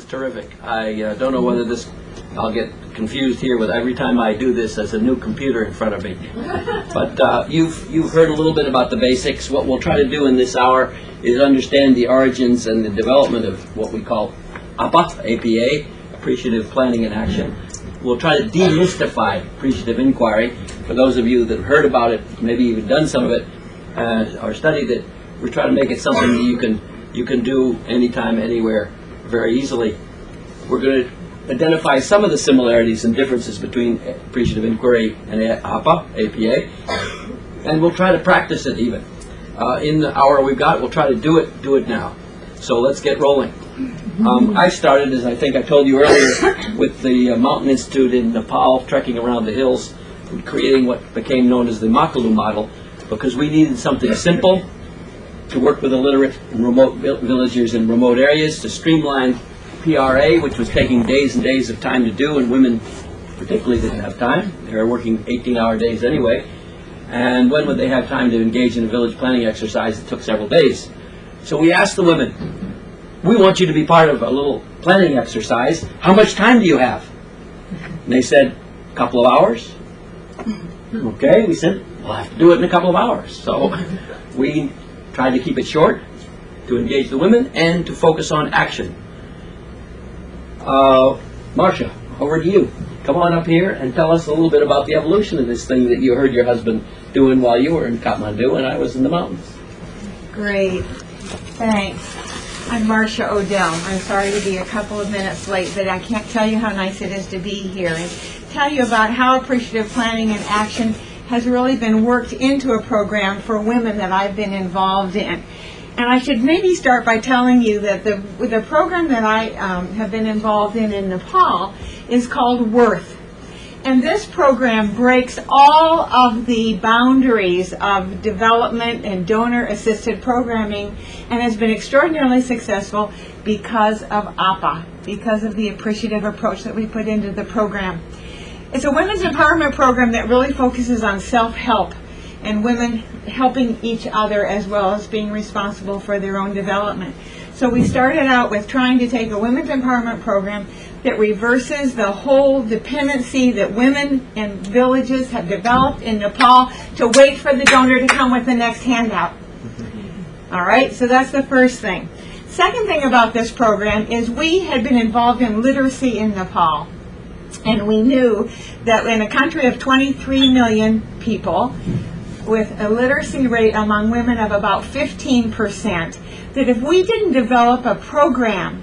terrific. I don't know whether I'll get confused here with every time I do this as a new computer in front of me. But you've heard a little bit about the basics. What we'll try to do in this hour is understand the origins and the development of what we call APA, APA, Appreciative Planning and Action. We'll try to demystify appreciative inquiry. For those of you that have heard about it, maybe even done some of it, or studied it, we're trying to make it something that you can do anytime, anywhere, very easily. We're going to identify some of the similarities and differences between appreciative inquiry and APA, APA, and we'll try to practice it even. In the hour we've got, we'll try to do it now. So let's get rolling. I started, as I think I told you earlier, with the Mountain Institute in Nepal, trekking around the hills and creating what became known as the Makalu model, because we needed something simple to work with illiterate and remote villagers in remote areas, to streamline PRA, which was taking days and days of time to do, and women particularly didn't have time. They were working 18-hour days anyway. And when would they have time to engage in a village planning exercise that took several days? So we asked the women, we want you to be part of a little planning exercise. How much time do you have? And they said, a couple of hours. Okay, we said, we'll have to do it in a couple of hours. So we tried to keep it short, to engage the women, and to focus on action. Marcia, over to you. Come on up here and tell us a little bit about the evolution of this thing that you heard your husband doing while you were in Kathmandu and I was in the mountains. Great. Thanks. I'm Marcia Odell. I'm sorry to be a couple of minutes late, but I can't tell you how nice it is to be here and tell you about how appreciative planning and action has really been worked into a program for women that I've been involved in. And I should maybe start by telling you that the program that I have been involved in Nepal is called WORTH. And this program breaks all of the boundaries of development and donor-assisted programming and has been extraordinarily successful because of APA, because of the appreciative approach that we put into the program. It's a women's empowerment program that really focuses on self-help and women helping each other as well as being responsible for their own development. So we started out with trying to take a women's empowerment program that reverses the whole dependency that women and villages have developed in Nepal to wait for the donor to come with the next handout. All right, so that's the first thing. Second thing about this program is we had been involved in literacy in Nepal. And we knew that in a country of 23 million people, with a literacy rate among women of about 15%, that if we didn't develop a program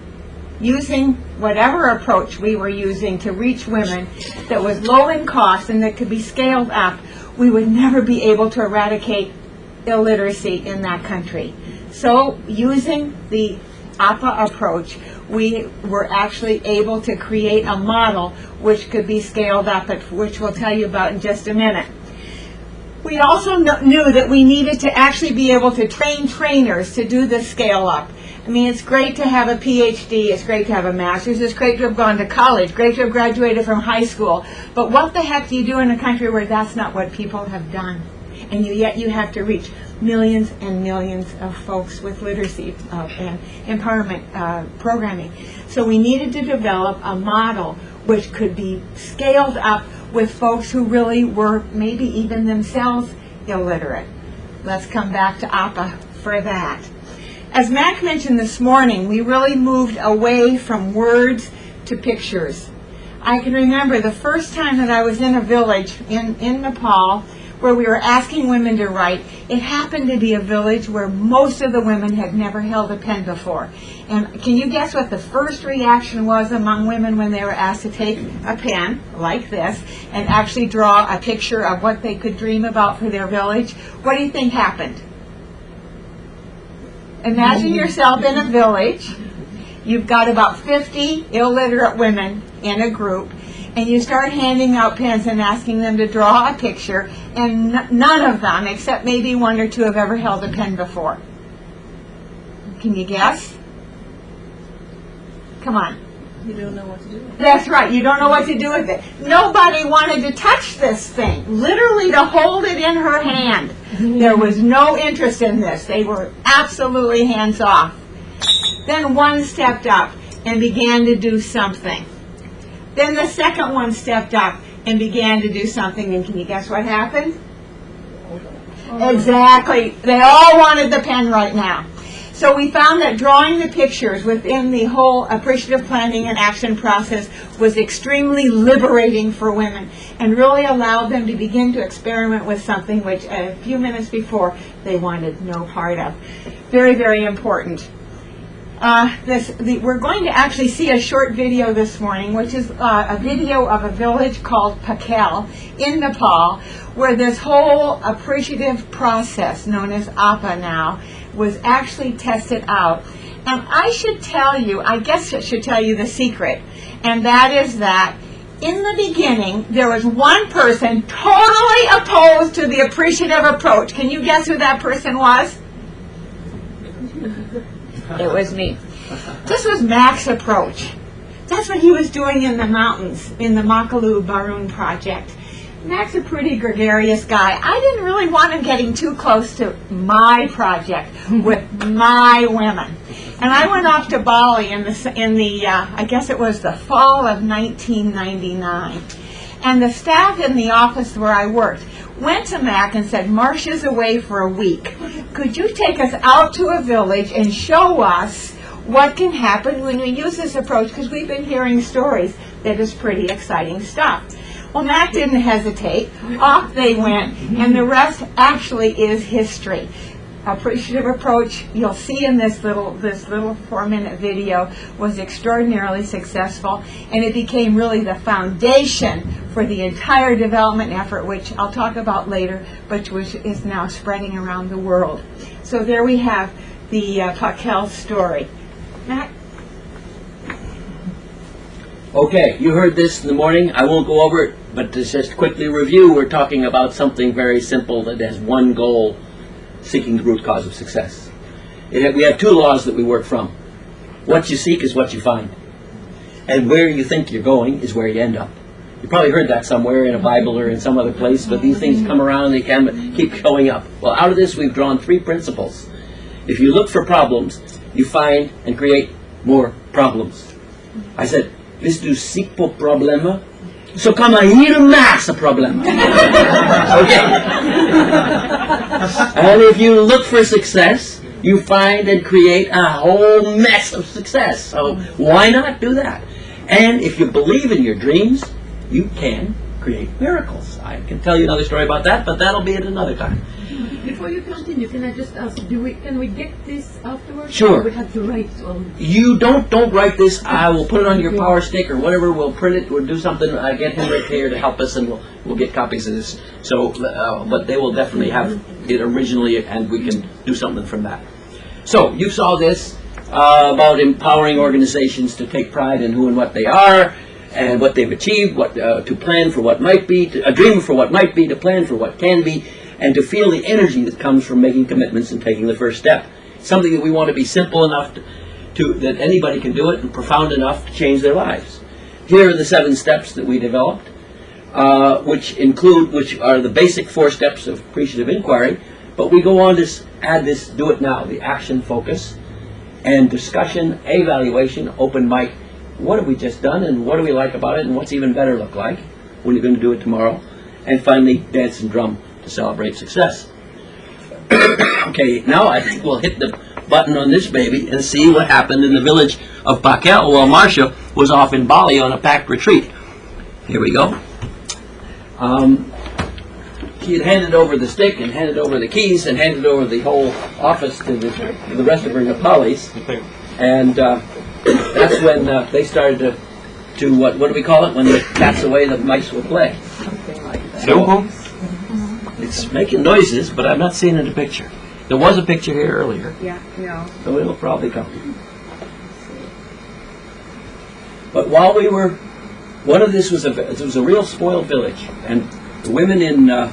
using whatever approach we were using to reach women that was low in cost and that could be scaled up, we would never be able to eradicate illiteracy in that country. So using the APA approach, we were actually able to create a model which could be scaled up, which we'll tell you about in just a minute. We also knew that we needed to actually be able to train trainers to do the scale up. I mean, it's great to have a PhD, it's great to have a master's, it's great to have gone to college, great to have graduated from high school, but what the heck do you do in a country where that's not what people have done? And yet you have to reach millions and millions of folks with literacy and empowerment programming. So we needed to develop a model which could be scaled up with folks who really were maybe even themselves illiterate. Let's come back to APA for that. As Mac mentioned this morning, we really moved away from words to pictures. I can remember the first time that I was in a village in Nepal where we were asking women to write. It happened to be a village where most of the women had never held a pen before. And can you guess what the first reaction was among women when they were asked to take a pen like this and actually draw a picture of what they could dream about for their village? What do you think happened? Imagine yourself in a village. You've got about 50 illiterate women in a group, and you start handing out pens and asking them to draw a picture, and none of them, except maybe one or two, have ever held a pen before. Can you guess? Come on. You don't know what to do with it. That's right, you don't know what to do with it. Nobody wanted to touch this thing, literally to hold it in her hand. There was no interest in this. They were absolutely hands off. Then one stepped up and began to do something. Then the second one stepped up and began to do something, and can you guess what happened? Exactly. They all wanted the pen right now. So we found that drawing the pictures within the whole appreciative planning and action process was extremely liberating for women and really allowed them to begin to experiment with something which a few minutes before they wanted no part of. Very, very important. We're going to actually see a short video this morning, which is a video of a village called Pakel in Nepal, where this whole appreciative process, known as APA now, was actually tested out. And I should tell you, I guess it should tell you the secret, and that is that in the beginning, there was one person totally opposed to the appreciative approach. Can you guess who that person was? It was me. This was Mac's approach. That's what he was doing in the mountains, in the Makalu Barun project. Mac's a pretty gregarious guy. I didn't really want him getting too close to my project with my women. And I went off to Bali in the I guess it was the fall of 1999. And the staff in the office where I worked went to Mac and said, Marcia's away for a week. Could you take us out to a village and show us what can happen when we use this approach? Because we've been hearing stories that is pretty exciting stuff. Well, Mac didn't hesitate. Off they went, and the rest actually is history. Appreciative approach, you'll see in this little 4-minute video, was extraordinarily successful, and it became really the foundation for the entire development effort, which I'll talk about later, but which is now spreading around the world. So there we have the Pakel story. Mac? Okay, you heard this in the morning. I won't go over it, but to just quickly review, we're talking about something very simple that has one goal: seeking the root cause of success. We have two laws that we work from. What you seek is what you find. And where you think you're going is where you end up. You probably heard that somewhere in a Bible or in some other place, but these things come around and they can keep showing up. Well, out of this we've drawn 3 principles. If you look for problems, you find and create more problems. I said, hvis du seek på problemer, så kommer hele masse problemer. Okay? And if you look for success, you find and create a whole mess of success. So why not do that? And if you believe in your dreams, you can create miracles. I can tell you another story about that, but that'll be at another time. Before you continue, can I just ask, can we get this afterwards? Sure. Or we have to write on. You don't write this. I will put it on your power stick or whatever. We'll print it. We'll do something. I get him right here to help us, and we'll get copies of this. So, but they will definitely have it originally, and we can do something from that. So you saw this about empowering organizations to take pride in who and what they are, and what they've achieved. What to plan for what might be, to dream for what might be, to plan for what can be, and to feel the energy that comes from making commitments and taking the first step. Something that we want to be simple enough to that anybody can do it, and profound enough to change their lives. Here are the 7 steps that we developed, which are the basic 4 steps of appreciative inquiry, but we go on to add this do it now, the action focus, and discussion, evaluation, open mic. What have we just done, and what do we like about it, and what's even better look like when you're going to do it tomorrow? And finally, dance and drum to celebrate success. Okay, now I think we'll hit the button on this baby and see what happened in the village of Pakel while Marcia was off in Bali on a packed retreat. Here we go. She had handed over the stick and handed over the keys and handed over the whole office to the rest of her Nepalis. And that's when they started to what do we call it? When the cat's away, the mice will play. So, it's making noises, but I'm not seeing it in the picture. There was a picture here earlier. Yeah, no. So it'll probably come. But while we were, this was a real spoiled village, and the women in the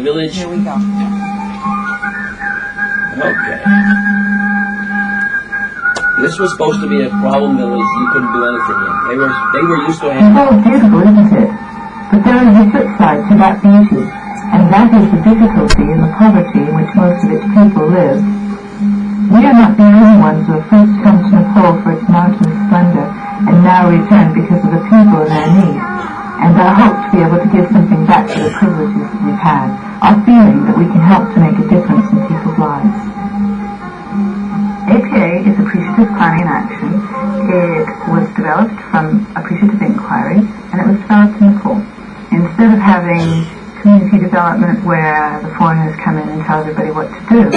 village. Here we go. Okay. This was supposed to be a problem village you couldn't do anything in. They were used to It's all beautiful, isn't it? But there is a flip side to that beauty, and that is the difficulty and the poverty in which most of its people live. We are not the only ones who have first come to Nepal for its mountain our return because of the people and their need, and our hope to be able to give something back to the privileges that we've had, our feeling that we can help to make a difference in people's lives. APA is Appreciative Planning and Action. It was developed from Appreciative Inquiry, and it was developed in Nepal. Instead of having community development where the foreigners come in and tell everybody what to do,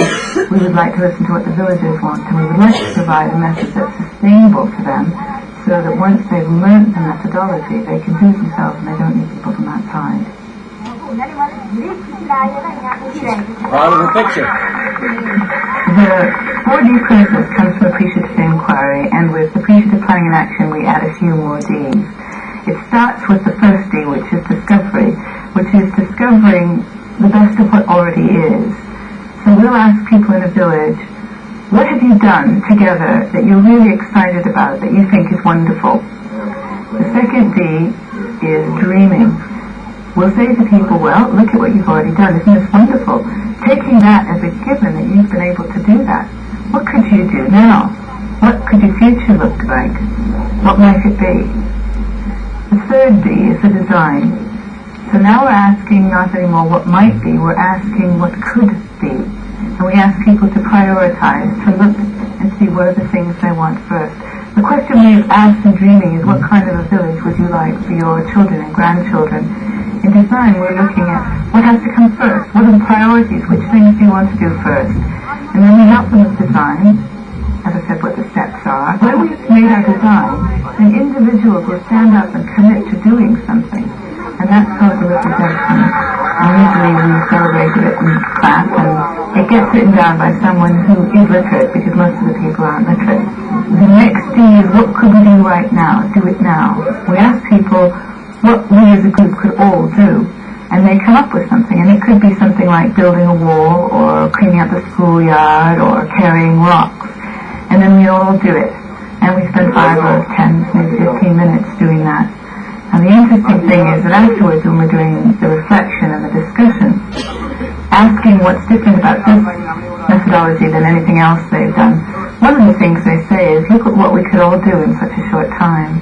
we would like to listen to what the villagers want, and we would like to provide a method that's sustainable for them, so that once they've learned the methodology, they can do it themselves and they don't need people from outside. Proud of the picture. The 4D process comes from Appreciative Inquiry, and with Appreciative Planning and Action we add a few more Ds. It starts with the first D, which is discovery, which is discovering the best of what already is. So we'll ask people in a village, what have you done together that you're really excited about, that you think is wonderful? The second D is dreaming. We'll say to people, well, look at what you've already done, isn't this wonderful? Taking that as a given that you've been able to do that. What could you do now? What could your future look like? What might it be? The third D is the design. So now we're asking not anymore what might be, we're asking what could be. And we ask people to prioritize, to look and see what are the things they want first. The question we've asked in dreaming is what kind of a village would you like for your children and grandchildren? In design, we're looking at what has to come first, what are the priorities, which things do you want to do first. And then we help them with design, as I said, what the steps are. When we've made our design, then individuals will stand up and commit to doing something. And that's called the representation. And usually we celebrate it in class, and it gets written down by someone who is literate, because most of the people aren't literate. The next D is what could we do right now? Do it now. We ask people what we as a group could all do, and they come up with something, and it could be something like building a wall, or cleaning up the schoolyard, or carrying rocks, and then we all do it, and we spend 5 or 10, maybe 15 minutes doing that. And the interesting thing is that afterwards, when we're doing the reflection and the discussion, asking what's different about this methodology than anything else they've done, one of the things they say is, look at what we could all do in such a short time.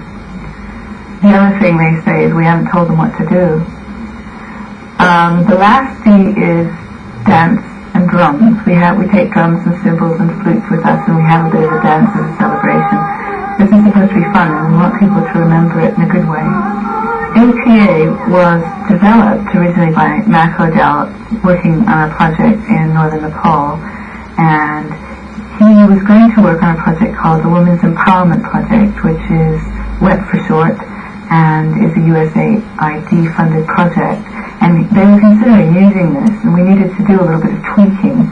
The other thing they say is we haven't told them what to do. The last D is dance and drums. We take drums and cymbals and flutes with us, and we have a bit of a dance as a celebration. This is supposed to be fun, and we want people to remember it in a good way. APA was developed originally by Mac Odell, working on a project in northern Nepal, and he was going to work on a project called the Women's Empowerment Project, which is WEP for short, and is a USAID funded project. And they were considering using this, and we needed to do a little bit of tweaking.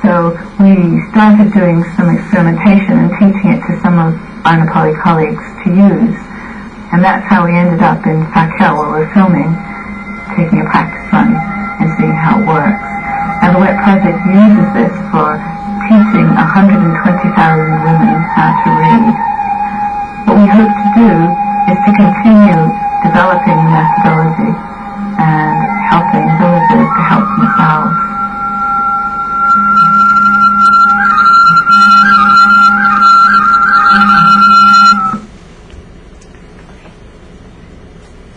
So we started doing some experimentation and teaching it to some of our Nepali colleagues to use. And that's how we ended up in Phakel, where we're filming, taking a practice run and seeing how it works. And the WEP project uses this for teaching 120,000 women how to read. What we hope to do is to continue developing the methodology and helping villagers to help themselves.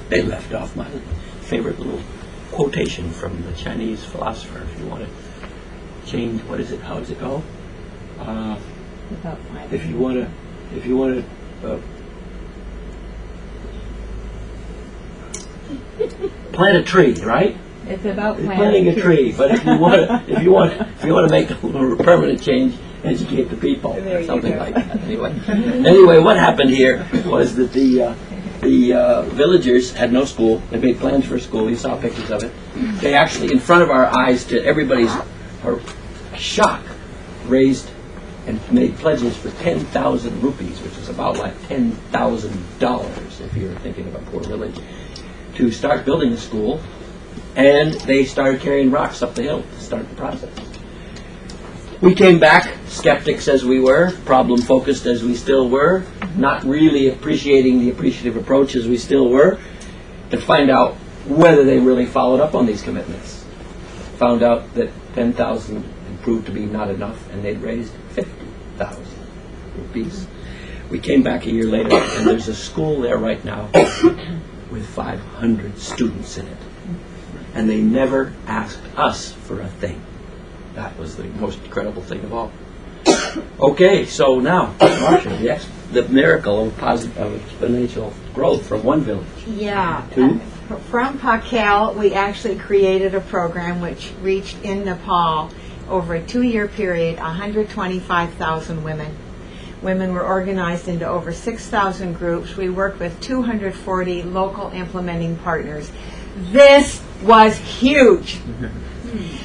They left off my favorite little quotation from the Chinese philosopher. If you want to change, what is it? How does it go? If you want to plant a tree, right? It's about Planting a tree. But if you want to make a permanent change, educate the people, or something like that. Anyway, what happened here was that the villagers had no school. They made plans for a school. You saw pictures of it. They actually, in front of our eyes, to everybody's shock, raised and made pledges for 10,000 rupees, which is about like $10,000 if you're thinking of a poor village, to start building a school. And they started carrying rocks up the hill to start the process. We came back, skeptics as we were, problem-focused as we still were, not really appreciating the appreciative approach as we still were, to find out whether they really followed up on these commitments. Found out that 10,000 proved to be not enough, and they'd raised 50,000 rupees. We came back a year later, and there's a school there right now with 500 students in it. And they never asked us for a thing. That was the most incredible thing of all. Okay, so now, Marcia, the miracle of exponential growth from one village. Yeah. Two? From Pakel, we actually created a program which reached in Nepal over a 2-year period 125,000 women. Women were organized into over 6,000 groups. We worked with 240 local implementing partners. This was huge.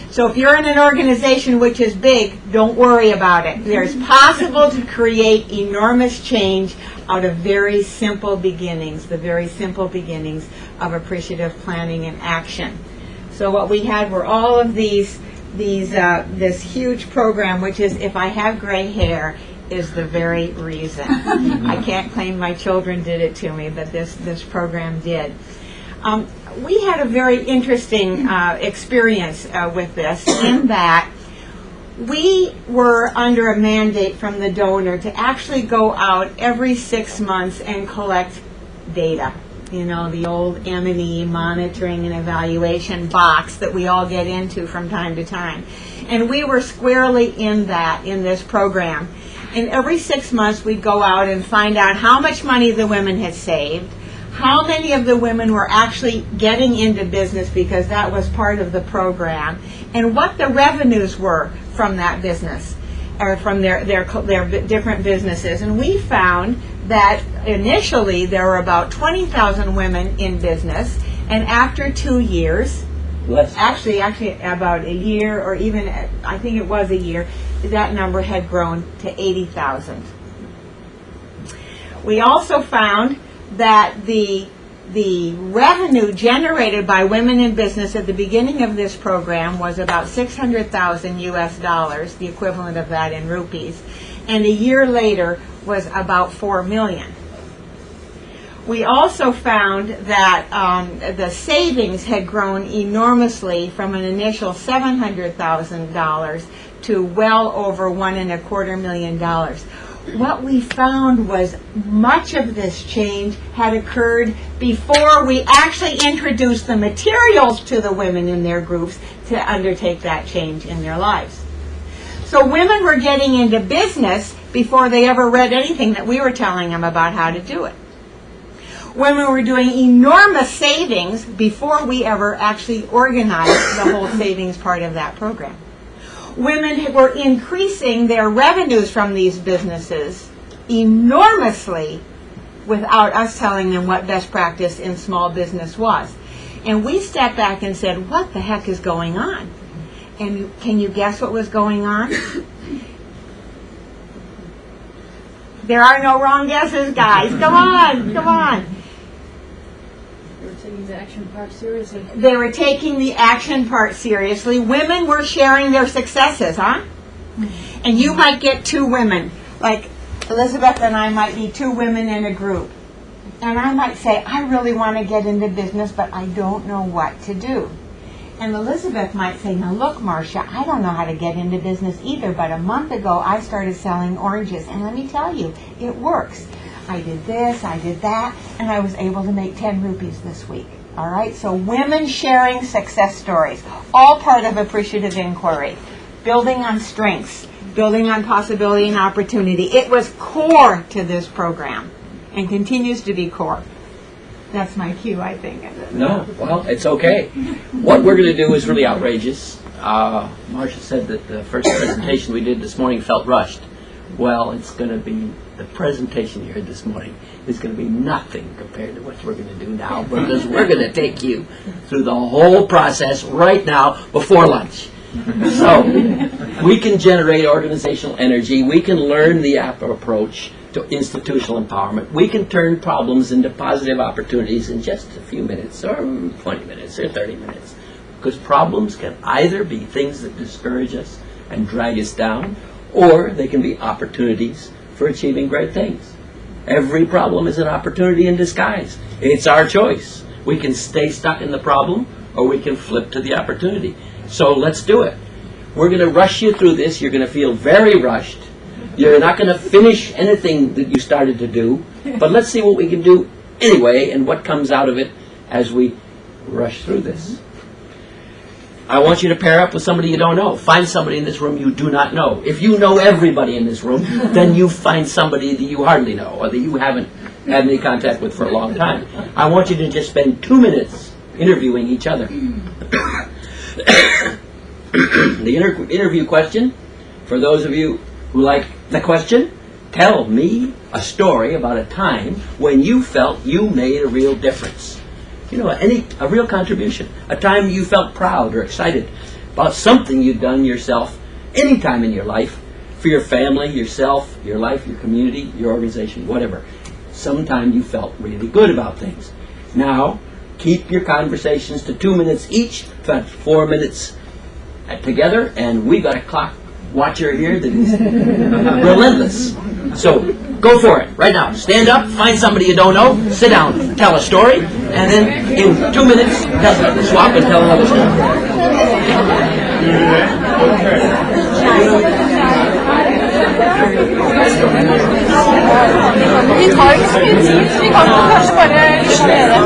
So if you're in an organization which is big, don't worry about it. There's possible to create enormous change out of very simple beginnings, the very simple beginnings of appreciative planning and action. So what we had were all of this huge program, which is, if I have gray hair, is the very reason. I can't claim my children did it to me, but this program did. We had a very interesting experience with this, in that we were under a mandate from the donor to actually go out every 6 months and collect data. You know, the old M&E, monitoring and evaluation box that we all get into from time to time. And we were squarely in this program. And every 6 months we'd go out and find out how much money the women had saved, how many of the women were actually getting into business, because that was part of the program, and what the revenues were from that business, or from their different businesses. And we found that initially there were about 20,000 women in business, and after 2 years, actually about a year, or even I think it was a year, that number had grown to 80,000. We also found that the revenue generated by women in business at the beginning of this program was about $600,000 US, the equivalent of that in rupees, and a year later was about $4 million. We also found that the savings had grown enormously from an initial $700,000 to well over $1.25 million. What we found was much of this change had occurred before we actually introduced the materials to the women in their groups to undertake that change in their lives. So women were getting into business before they ever read anything that we were telling them about how to do it. Women were doing enormous savings before we ever actually organized the whole savings part of that program. Women were increasing their revenues from these businesses enormously without us telling them what best practice in small business was. And we stepped back and said, what the heck is going on? And can you guess what was going on? There are no wrong guesses, guys. Come on, come on. They were taking the action part seriously. They were taking the action part seriously. Women were sharing their successes, huh? And you might get 2 women, like Elizabeth and I might be 2 women in a group. And I might say, I really want to get into business, but I don't know what to do. And Elizabeth might say, now look, Marcia, I don't know how to get into business either, but a month ago I started selling oranges, and let me tell you, it works. I did this, I did that, and I was able to make 10 rupees this week. All right, so women sharing success stories, all part of appreciative inquiry, building on strengths, building on possibility and opportunity. It was core to this program and continues to be core. That's my cue, I think. No, well, it's okay. What we're going to do is really outrageous. Marcia said that the first presentation we did this morning felt rushed. Well, it's going to be, the presentation you heard this morning is going to be nothing compared to what we're going to do now, because we're going to take you through the whole process right now before lunch. So we can generate organizational energy. We can learn the approach to institutional empowerment. We can turn problems into positive opportunities in just a few minutes, or 20 minutes, or 30 minutes. Because problems can either be things that discourage us and drag us down, or they can be opportunities for achieving great things. Every problem is an opportunity in disguise. It's our choice. We can stay stuck in the problem, or we can flip to the opportunity. So let's do it. We're going to rush you through this. You're going to feel very rushed. You're not going to finish anything that you started to do, but let's see what we can do anyway and what comes out of it as we rush through this. I want you to pair up with somebody you don't know. Find somebody in this room you do not know. If you know everybody in this room, then you find somebody that you hardly know or that you haven't had any contact with for a long time. I want you to just spend 2 minutes interviewing each other. The interview question, for those of you who like the question, tell me a story about a time when you felt you made a real difference. You know, a real contribution. A time you felt proud or excited about something you'd done yourself, any time in your life, for your family, yourself, your life, your community, your organization, whatever. Sometime you felt really good about things. Now, keep your conversations to 2 minutes each, that's 4 minutes together, and we got a clock watcher here that is relentless. So, go for it, right now. Stand up, find somebody you don't know, sit down, tell a story, and then in 2 minutes, swap and tell another story. Vi tar ikke så mye tid, så vi kan kanskje bare lystere.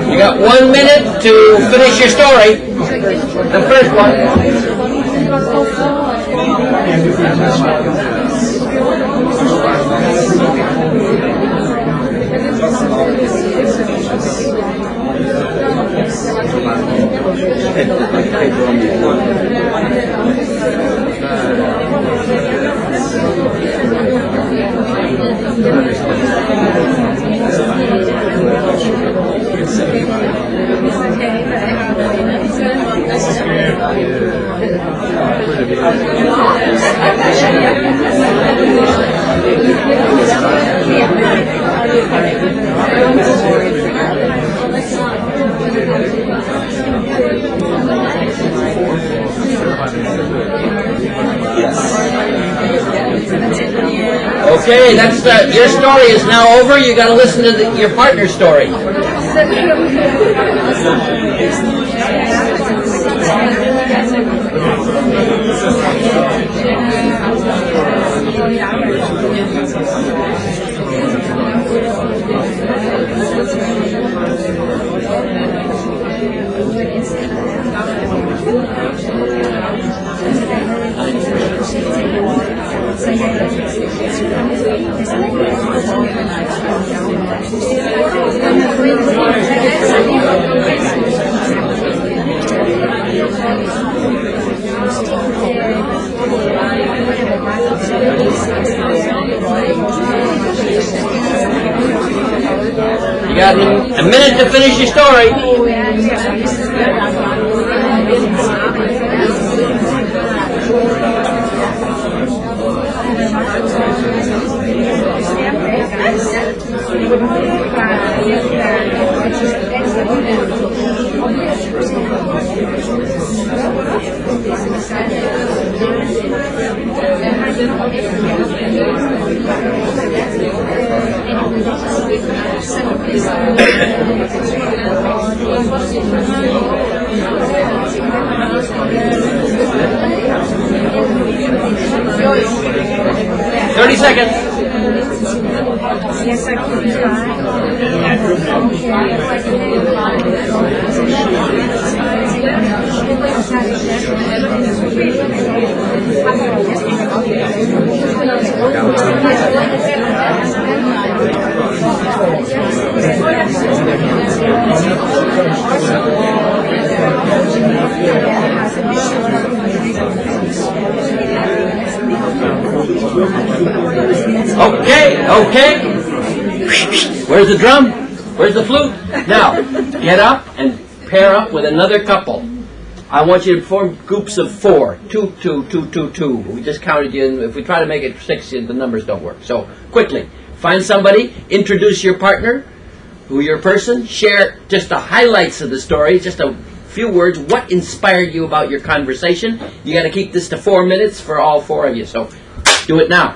You got 1 minute to finish your story. The first one. Okay, that's your story is now over. You got to listen to your partner's story. You got a minute to finish your story. Thirty seconds. Yes, I can try. Okay. Where's the drum? Where's the flute? Now, get up and pair up with another couple. I want you to form groups of 4. 2, 2, 2, 2, 2. We just counted you in. If we try to make it 6, the numbers don't work. So, quickly, find somebody, introduce your partner, who your person, share just the highlights of the story, just a few words, what inspired you about your conversation. You got to keep this to 4 minutes for all 4 of you, so do it now.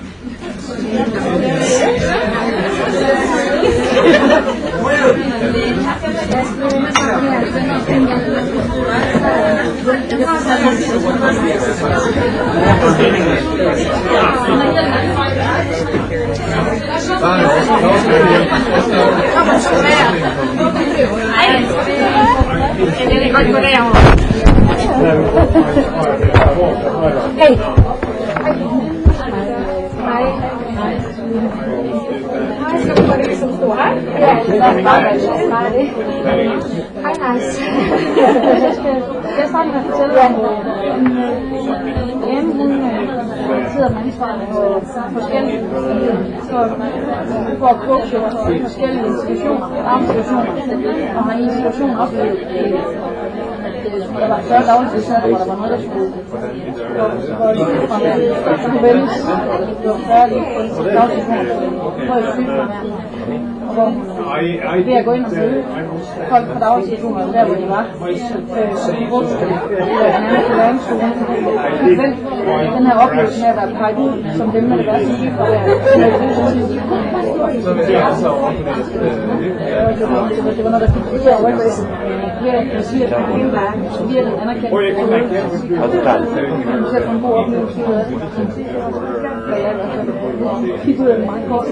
Hej Lars. Jeg starter med at fortælle om Anne, hun sidder med ansvar på forskellige for at coache forskellige institutioner, arbejdssituationer, og har i en situation oplevet, at der var 40 dagligtidssatte, hvor der var noget, der skulle vælges. Det var 40 dagligtidssatte, hvor jeg sygefravær. Og hvor ved at gå ind og sidde folk på daginstitutioner, der hvor de var, brugte en anden læringsskole. Den her oplevelse med at være peget ud som dem med det værste sygefravær, det var noget, der fik det at rykke ved at sige, at det hele var virkelig anerkendt. Så jeg får en god oplevelse ud af det. Og jeg fik ud af det meget kort.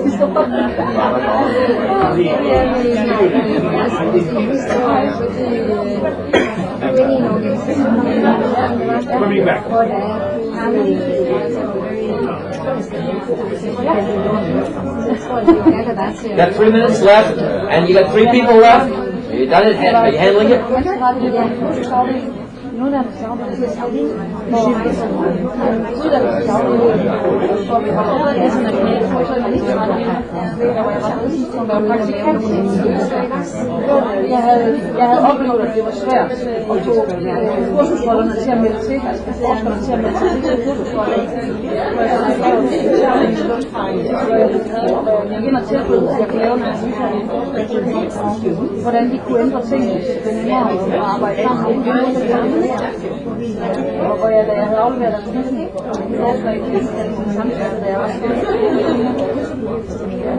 Got 3 minutes left, and you got 3 people left. You done it? Are you handling it? Uddannelsesafdeling, hvor vi har internationale hvor jeg var med sidst, som var praktikant. Jeg havde oplevet, at det var svært at få kursusrollerne til at melde til, altså forskerne til at melde til kursusrollerne. Jeg gik ind og tilbød, at jeg kunne lave nogle analyser, hvordan de kunne ændre tingene, og arbejde sammen. Og hvor da jeg havde afleveret af kunden, derfor ikke havde en samtale, da jeg var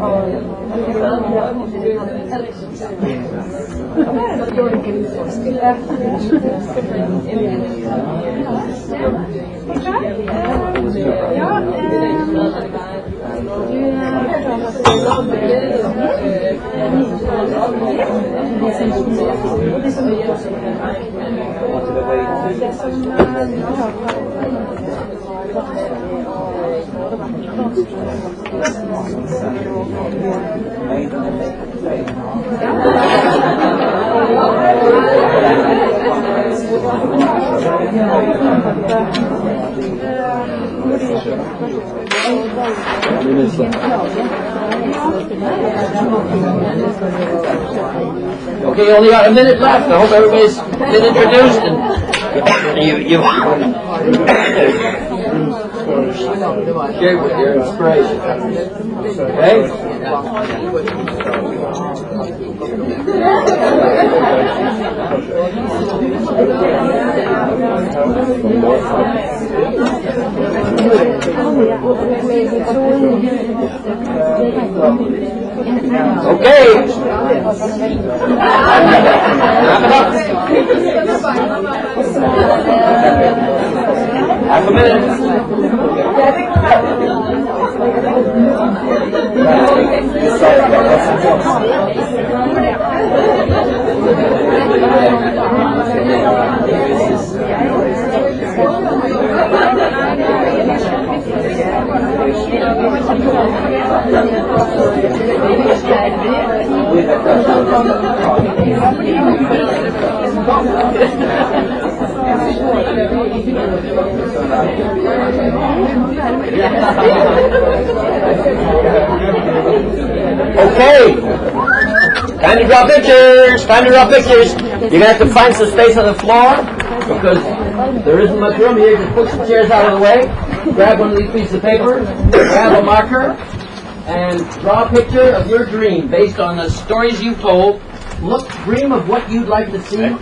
og jeg fik lavet det her, og det var alt. Det var det gennemført. Okay, you only got a minute left. I hope everybody's been introduced and you shared with your inspiration. Okay? Okay. Half a minute. Okay. Time to draw pictures. Time to draw pictures. You're gonna have to find some space on the floor because there isn't much room here. Just push the chairs out of the way. Grab one of these pieces of paper. Grab a marker. And draw a picture of your dream based on the stories you've told. Dream of what you'd like to see